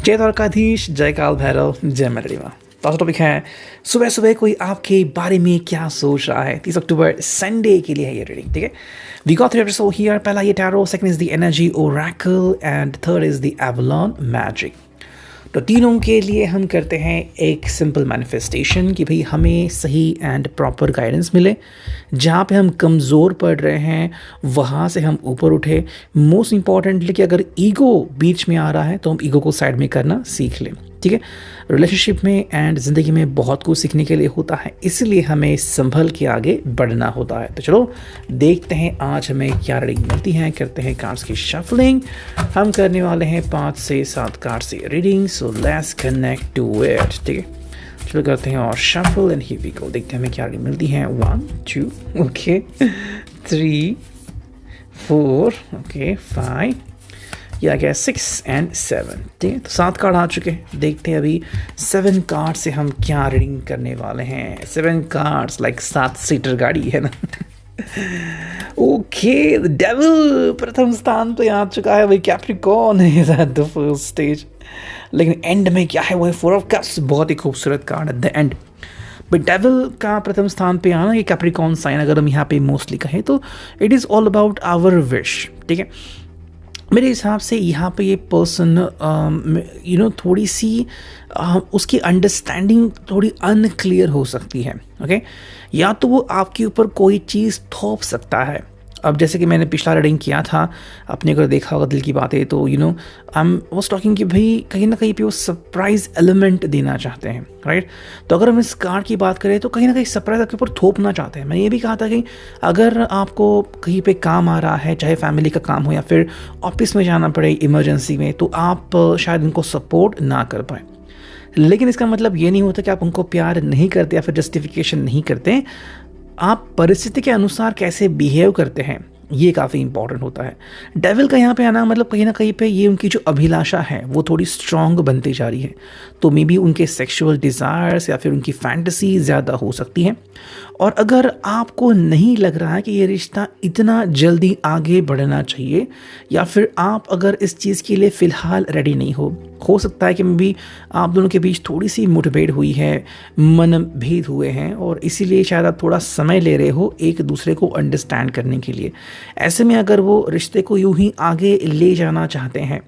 जय द्वारकाधीश, जय काल भैरव, जय मेलडी माँ। तो आज टॉपिक है सुबह सुबह कोई आपके बारे में क्या सोच रहा है। 30 अक्टूबर संडे के लिए है ये रीडिंग, ठीक है। We got 3 episode here. पहला ये tarot, second is the energy oracle and third is the Avalon magic. तो तीनों के लिए हम करते हैं एक सिंपल मैनिफेस्टेशन कि भाई हमें सही एंड प्रॉपर गाइडेंस मिले। जहाँ पे हम कमज़ोर पड़ रहे हैं वहाँ से हम ऊपर उठे। मोस्ट इम्पॉर्टेंटली कि अगर ईगो बीच में आ रहा है तो हम ईगो को साइड में करना सीख लें, ठीक है। रिलेशनशिप में एंड ज़िंदगी में बहुत कुछ सीखने के लिए होता है, इसलिए हमें संभल के आगे बढ़ना होता है। तो चलो देखते हैं आज हमें क्या रीडिंग मिलती है। करते हैं कार्ड्स की शफलिंग। हम करने वाले हैं 5 से 7 कार्ड से reading, so let's connect to it, ठीक है। चलो करते हैं और shuffle and here we go. देखते हैं हमें क्या रीडिंग मिलती है। 1 2 ओके, 3 4 ओके, 5 या गया 6 एंड 7, ठीक है। तो 7 कार्ड आ चुके हैं। देखते हैं अभी 7 कार्ड से हम क्या रीडिंग करने वाले हैं। 7 कार्ड्स लाइक 7 सीटर गाड़ी है ना। ओके, द डेविल प्रथम स्थान पे आ चुका है भाई। Capricorn is at the first stage, लेकिन एंड में क्या है वो है 4 ऑफ कप्स। बहुत ही खूबसूरत card at the end. But devil का प्रथम स्थान पे आना, ये कैप्रिकॉर्न साइन अगर हम यहाँ पे मोस्टली कहें तो it is all about our wish, ठीक है। मेरे हिसाब से यहाँ पे ये पर्सन थोड़ी सी उसकी अंडरस्टैंडिंग थोड़ी अनक्लियर हो सकती है, ओके। या तो वो आपके ऊपर कोई चीज़ थोप सकता है। अब जैसे कि मैंने पिछला रीडिंग किया था, आपने अगर देखा होगा दिल की बातें, तो आई एम वाज टॉकिंग कि भाई कहीं ना कहीं पे वो सरप्राइज एलिमेंट देना चाहते हैं, राइट। तो अगर हम इस कार्ड की बात करें तो कहीं ना कहीं सरप्राइज आपके ऊपर थोपना चाहते हैं। मैंने ये भी कहा था कि अगर आपको कहीं पे काम आ रहा है, चाहे फैमिली का काम हो या फिर ऑफिस में जाना पड़े इमरजेंसी में, तो आप शायद उनको सपोर्ट ना कर पाए। लेकिन इसका मतलब ये नहीं होता कि आप उनको प्यार नहीं करते या फिर जस्टिफिकेशन नहीं करते। आप परिस्थिति के अनुसार कैसे बिहेव करते हैं ये काफ़ी इंपॉर्टेंट होता है। डेविल का यहाँ पे आना मतलब कहीं ना कहीं पे ये उनकी जो अभिलाषा है वो थोड़ी स्ट्रांग बनती जा रही है। तो मे बी उनके सेक्सुअल डिज़ायर्स या फिर उनकी फैंटेसी ज़्यादा हो सकती हैं। और अगर आपको नहीं लग रहा है कि ये रिश्ता इतना जल्दी आगे बढ़ना चाहिए, या फिर आप अगर इस चीज़ के लिए फ़िलहाल रेडी नहीं हो सकता है कि मे बी आप दोनों के बीच थोड़ी सी मुठभेड़ हुई है, मनभेद हुए हैं, और इसीलिए शायद आप थोड़ा समय ले रहे हो एक दूसरे को अंडरस्टैंड करने के लिए। ऐसे में अगर वो रिश्ते को यूं ही आगे ले जाना चाहते हैं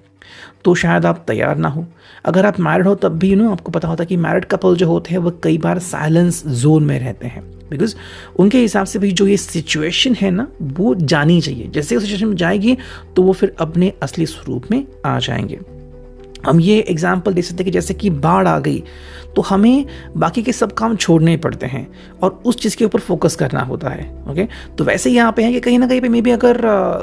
तो शायद आप तैयार ना हो। अगर आप मैरिड हो तब भी आपको पता होता है कि मैरिड कपल जो होते हैं वो कई बार साइलेंस जोन में रहते हैं, बिकॉज उनके हिसाब से भी जो ये सिचुएशन है ना वो जानी चाहिए। जैसे उस सिचुएशन में जाएगी तो वो फिर अपने असली स्वरूप में आ जाएंगे। हम ये एग्जाम्पल दे सकते हैं कि जैसे कि बाढ़ आ गई तो हमें बाकी के सब काम छोड़ने पड़ते हैं और उस चीज़ के ऊपर फोकस करना होता है, ओके। तो वैसे ही यहाँ पे है कि कहीं ना कहीं पे मे बी अगर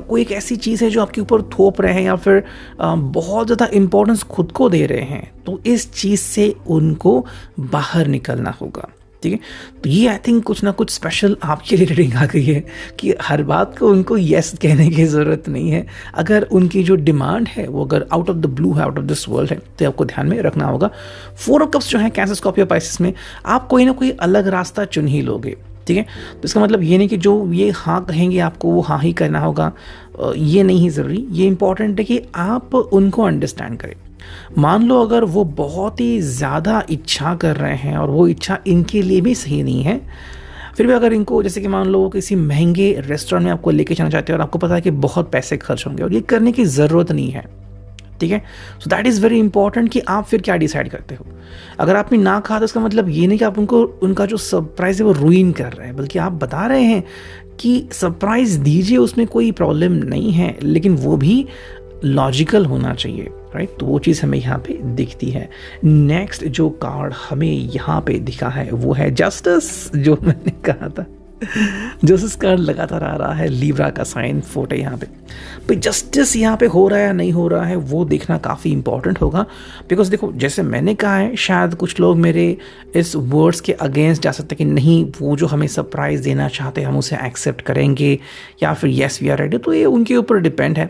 कोई एक ऐसी चीज़ है जो आपके ऊपर थोप रहे हैं या फिर बहुत ज़्यादा इम्पोर्टेंस खुद को दे रहे हैं, तो इस चीज़ से उनको बाहर निकलना होगा, ठीक है। तो ये आई थिंक कुछ ना कुछ स्पेशल आपके लिए रीडिंग आ गई है कि हर बात को उनको येस कहने की ज़रूरत नहीं है। अगर उनकी जो डिमांड है वो अगर आउट ऑफ द ब्लू है, आउट ऑफ दिस वर्ल्ड है, तो आपको ध्यान में रखना होगा। 4 ऑफ कप्स जो है कैंसर, स्कॉर्पियो, पाइसेस में आप कोई ना कोई अलग रास्ता चुन ही लोगे, ठीक है। तो इसका मतलब ये नहीं कि जो ये हाँ कहेंगे आपको वो हाँ ही करना होगा, ये नहीं ज़रूरी। ये इंपॉर्टेंट है कि आप उनको अंडरस्टैंड करें। मान लो अगर वो बहुत ही ज़्यादा इच्छा कर रहे हैं और वो इच्छा इनके लिए भी सही नहीं है, फिर भी अगर इनको, जैसे कि मान लो किसी महंगे रेस्टोरेंट में आपको लेके जाना चाहते हैं और आपको पता है कि बहुत पैसे खर्च होंगे और ये करने की ज़रूरत नहीं है, ठीक है। So that is very important कि आप फिर क्या डिसाइड करते हो। अगर आपने ना कहा तो इसका मतलब ये नहीं कि आप उनको उनका जो सरप्राइज़ है वो रूइन कर रहे हैं, बल्कि आप बता रहे हैं कि सरप्राइज़ दीजिए, उसमें कोई प्रॉब्लम नहीं है, लेकिन वो भी लॉजिकल होना चाहिए, राइट। तो वो चीज़ हमें यहाँ पे दिखती है। नेक्स्ट जो कार्ड हमें यहाँ पे दिखा है वो है जस्टिस, जो मैंने कहा था जस्टिस कार्ड लगातार आ रहा है। लीब्रा का साइन फोर्ट है यहाँ पे। भाई जस्टिस यहाँ पे हो रहा है या नहीं हो रहा है वो देखना काफ़ी इंपॉर्टेंट होगा, बिकॉज देखो जैसे मैंने कहा है, शायद कुछ लोग मेरे इस वर्ड्स के अगेंस्ट जा सकते हैं कि नहीं, वो जो हमें सरप्राइज़ देना चाहते हैं हम उसे एक्सेप्ट करेंगे या फिर येस वी आर रेडी। तो ये उनके ऊपर डिपेंड है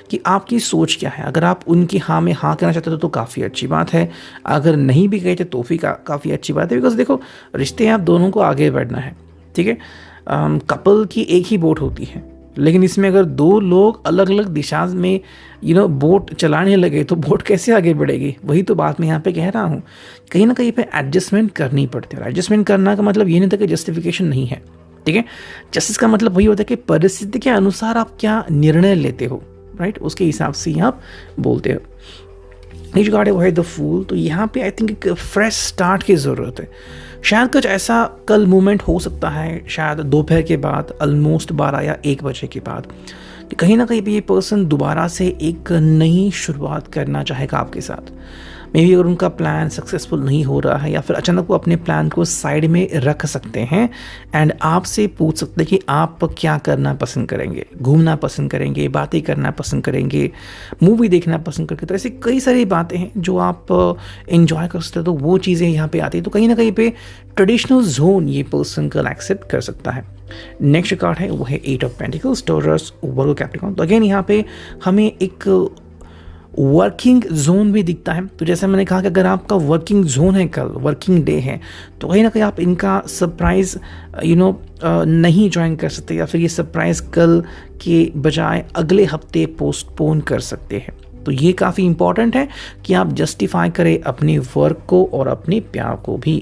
कि आपकी सोच क्या है। अगर आप उनकी हाँ में हाँ कहना चाहते हो तो काफ़ी अच्छी बात है, अगर नहीं भी गए थे तो भी काफ़ी अच्छी बात है, बिकॉज देखो रिश्ते आप दोनों को आगे बढ़ना है, ठीक है। कपल की एक ही बोट होती है, लेकिन इसमें अगर दो लोग अलग अलग दिशा में बोट चलाने लगे तो बोट कैसे आगे बढ़ेगी? वही तो बात मैं यहाँ पे कह रहा हूँ, कहीं ना कहीं पे एडजस्टमेंट करनी पड़ती है। एडजस्टमेंट करना का मतलब ये नहीं था कि जस्टिफिकेशन नहीं है, ठीक है। जस्टिस का मतलब वही होता है कि परिस्थिति के अनुसार आप क्या निर्णय लेते हो, राइट, उसके हिसाब से ही आप बोलते हो। नेक्स्ट कार्ड है वो है द फूल। तो यहाँ पे आई थिंक एक फ्रेश स्टार्ट की ज़रूरत है। शायद कुछ ऐसा कल मूवमेंट हो सकता है, शायद दोपहर के बाद, ऑलमोस्ट 12 या 1 बजे के बाद, कि कहीं ना कहीं भी ये पर्सन दोबारा से एक नई शुरुआत करना चाहेगा आपके साथ। मे बी अगर उनका प्लान सक्सेसफुल नहीं हो रहा है या फिर अचानक वो अपने प्लान को साइड में रख सकते हैं एंड आपसे पूछ सकते हैं कि आप क्या करना पसंद करेंगे, घूमना पसंद करेंगे, बातें करना पसंद करेंगे, मूवी देखना पसंद करेंगे। तो ऐसी कई सारी बातें हैं जो आप एंजॉय कर सकते हो, तो वो चीज़ें यहाँ पे आती है। तो कहीं ना कहीं पे ट्रेडिशनल जोन ये पर्सन कल एक्सेप्ट कर सकता है। नेक्स्ट कार्ड है वो है 8 of pentacles, taurus, Virgo, Capricorn. तो अगेन यहाँ पे हमें एक वर्किंग जोन भी दिखता है। तो जैसे मैंने कहा कि अगर आपका वर्किंग जोन है, कल वर्किंग डे है, तो कहीं ना कहीं आप इनका सरप्राइज नहीं ज्वाइन कर सकते, या फिर ये सरप्राइज कल के बजाय अगले हफ्ते पोस्टपोन कर सकते हैं। तो ये काफ़ी इंपॉर्टेंट है कि आप जस्टिफाई करें अपने वर्क को और अपने प्यार को भी।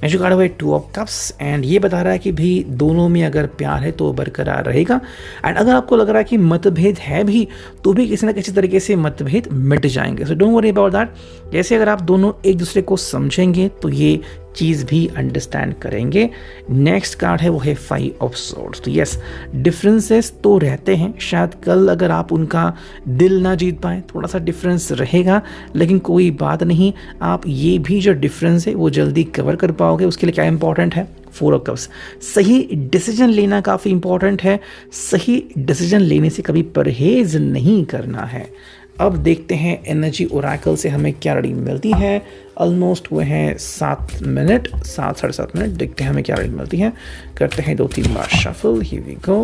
नेक्स्ट कार्ड है 2 ऑफ कप्स एंड ये बता रहा है कि भी दोनों में अगर प्यार है तो बरकरार रहेगा। एंड अगर आपको लग रहा है कि मतभेद है भी, तो भी किसी ना किसी तरीके से मतभेद मिट जाएंगे। So don't worry about that. जैसे अगर आप दोनों एक दूसरे को समझेंगे तो ये चीज़ भी अंडरस्टैंड करेंगे। नेक्स्ट कार्ड है वो है 5 ऑफ सोर्ड्स। तो यस, डिफरेंसेस तो रहते हैं। शायद कल अगर आप उनका दिल ना जीत पाए, थोड़ा सा डिफरेंस रहेगा, लेकिन कोई बात नहीं, आप ये भी जो डिफरेंस है वो जल्दी कवर कर पाओगे। उसके लिए क्या इंपॉर्टेंट है? 4 ऑफ कप्स। सही डिसीजन लेना काफ़ी इंपॉर्टेंट है। सही डिसीजन लेने से कभी परहेज नहीं करना है। अब देखते हैं एनर्जी ओरेकल से हमें क्या रीडिंग मिलती है। ऑलमोस्ट हुए हैं 7 मिनट, 7 साढ़े 7 मिनट। देखते हैं हमें क्या रीडिंग मिलती है। करते हैं 2-3 बार शफल। Here we go.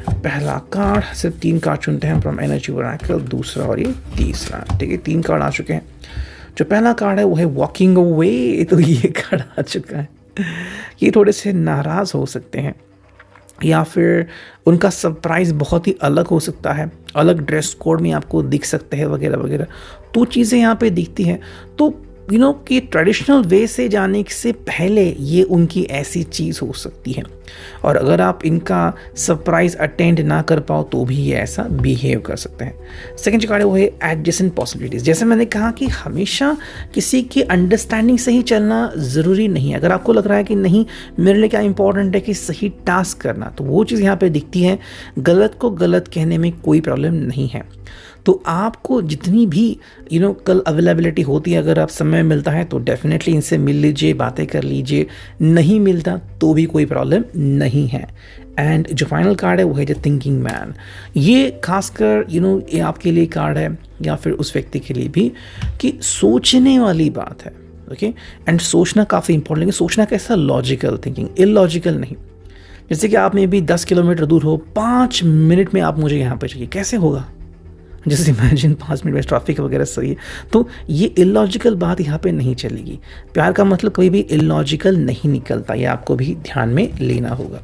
पहला कार्ड, सिर्फ 3 कार्ड चुनते हैं फ्रॉम एनर्जी ओरेकल, दूसरा और ये तीसरा, ठीक है। 3 कार्ड आ चुके हैं। जो पहला कार्ड है वो है वॉकिंग अवे। तो ये कार्ड आ चुका है। ये थोड़े से नाराज़ हो सकते हैं, या फिर उनका सरप्राइज़ बहुत ही अलग हो सकता है, अलग ड्रेस कोड में आपको दिख सकते हैं वगैरह वगैरह। तो चीज़ें यहाँ पे दिखती हैं। तो कि ट्रेडिशनल वे से जाने से पहले ये उनकी ऐसी चीज़ हो सकती है, और अगर आप इनका सरप्राइज अटेंड ना कर पाओ तो भी ये ऐसा बिहेव कर सकते हैं। सेकंड कार्ड है वो है एडजेसेंट पॉसिबिलिटीज़। जैसे मैंने कहा कि हमेशा किसी की अंडरस्टैंडिंग से ही चलना ज़रूरी नहीं है। अगर आपको लग रहा है कि नहीं, मेरे लिए क्या इंपॉर्टेंट है कि सही टास्क करना, तो वो चीज़ यहाँ पर दिखती है। गलत को गलत कहने में कोई प्रॉब्लम नहीं है। तो आपको जितनी भी कल अवेलेबिलिटी होती है, अगर आप समय मिलता है तो डेफिनेटली इनसे मिल लीजिए, बातें कर लीजिए। नहीं मिलता तो भी कोई प्रॉब्लम नहीं है। एंड जो फाइनल कार्ड है वो है द थिंकिंग मैन। ये खासकर ये आपके लिए कार्ड है, या फिर उस व्यक्ति के लिए भी, कि सोचने वाली बात है। ओके, एंड सोचना काफ़ी इंपॉर्टेंट, लेकिन सोचना कैसा? लॉजिकल थिंकिंग, इलॉजिकल नहीं। जैसे कि आप में भी 10 किलोमीटर दूर हो, 5 मिनट में आप मुझे यहाँ पर चाहिए, कैसे होगा? जैसे इमेजिन 5 मिनट में ट्रैफिक वगैरह सही है। तो ये इलॉजिकल बात यहाँ पे नहीं चलेगी। प्यार का मतलब कभी भी इलॉजिकल नहीं निकलता, ये आपको भी ध्यान में लेना होगा।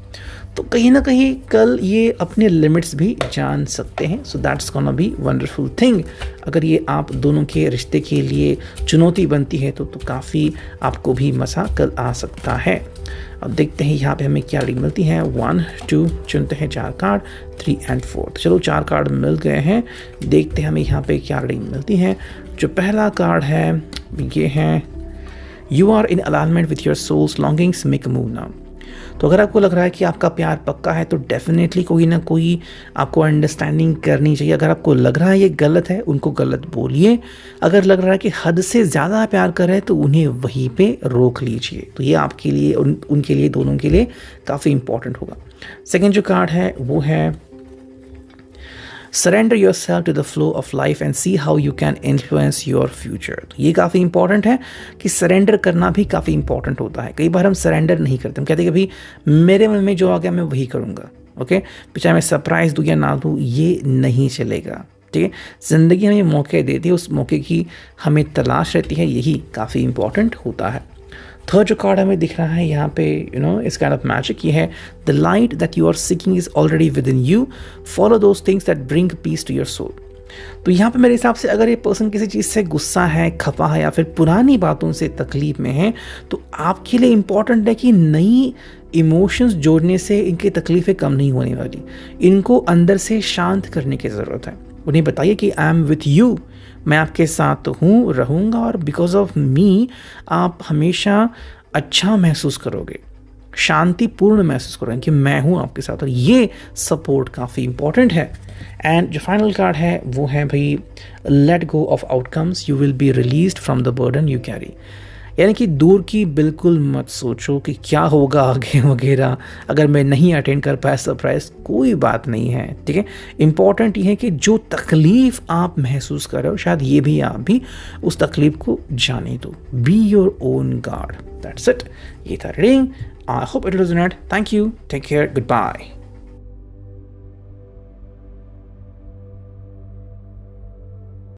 तो कहीं ना कहीं कल ये अपने लिमिट्स भी जान सकते हैं। So that's gonna be wonderful thing. अगर ये आप दोनों के रिश्ते के लिए चुनौती बनती है तो काफ़ी आपको भी मज़ा कल आ सकता है। अब देखते हैं यहाँ पे हमें क्या रीडिंग मिलती है। 1, 2 चुनते हैं 4 कार्ड, 3 एंड 4। चलो 4 कार्ड मिल गए हैं। देखते हैं हमें यहाँ पे क्या रीडिंग मिलती है। जो पहला कार्ड है ये है you are in alignment with your soul's longings, make a move now. तो अगर आपको लग रहा है कि आपका प्यार पक्का है तो डेफिनेटली कोई ना कोई आपको अंडरस्टैंडिंग करनी चाहिए। अगर आपको लग रहा है ये गलत है, उनको गलत बोलिए। अगर लग रहा है कि हद से ज़्यादा प्यार कर रहे हैं तो उन्हें वहीं पे रोक लीजिए। तो ये आपके लिए, उनके लिए, दोनों के लिए काफ़ी इंपॉर्टेंट होगा। सेकेंड जो कार्ड है वो है surrender yourself to the flow of life and see how you can influence your future. तो ये काफ़ी इंपॉर्टेंट है कि सरेंडर करना भी काफ़ी इंपॉर्टेंट होता है। कई बार हम सरेंडर नहीं करते, हम कहते हैं कि भाई मेरे मन में जो आ गया मैं वही करूँगा। ओके, चाहे मैं सरप्राइज़ दूँ या ना दूँ, ये नहीं चलेगा। ठीक है, ज़िंदगी हमें मौके देती है, उस मौके की हमें तलाश रहती है, यही काफ़ी इंपॉर्टेंट होता है। थर्ड जो कार्ड हमें दिख रहा है यहाँ पे इस काइंड ऑफ मैजिक, ये है the light that you are seeking is already within you, follow those things that bring peace to your soul. तो यहाँ पे मेरे हिसाब से अगर ये पर्सन किसी चीज़ से गुस्सा है, खपा है या फिर पुरानी बातों से तकलीफ में है, तो आपके लिए इम्पॉर्टेंट है कि नई इमोशंस जोड़ने से इनकी तकलीफ़ें कम नहीं होने वाली, इनको अंदर से शांत करने की ज़रूरत है। उन्हें बताइए कि आई एम विथ यू, मैं आपके साथ हूँ, रहूँगा, और बिकॉज ऑफ मी आप हमेशा अच्छा महसूस करोगे, शांतिपूर्ण महसूस करोगे कि मैं हूँ आपके साथ। और ये सपोर्ट काफ़ी इंपॉर्टेंट है। एंड जो फाइनल कार्ड है वो है भाई let go of outcomes, you will be released from the burden you carry. यानी कि दूर की बिल्कुल मत सोचो कि क्या होगा आगे वगैरह, अगर मैं नहीं अटेंड कर पाया सरप्राइज, कोई बात नहीं है, ठीक है। इंपॉर्टेंट ये है कि जो तकलीफ़ आप महसूस कर रहे हो, शायद ये भी आप भी उस तकलीफ़ को जाने दो। Be your own guard, that's it. ये था reading. I hope it was neat. Thank you, take care, good bye.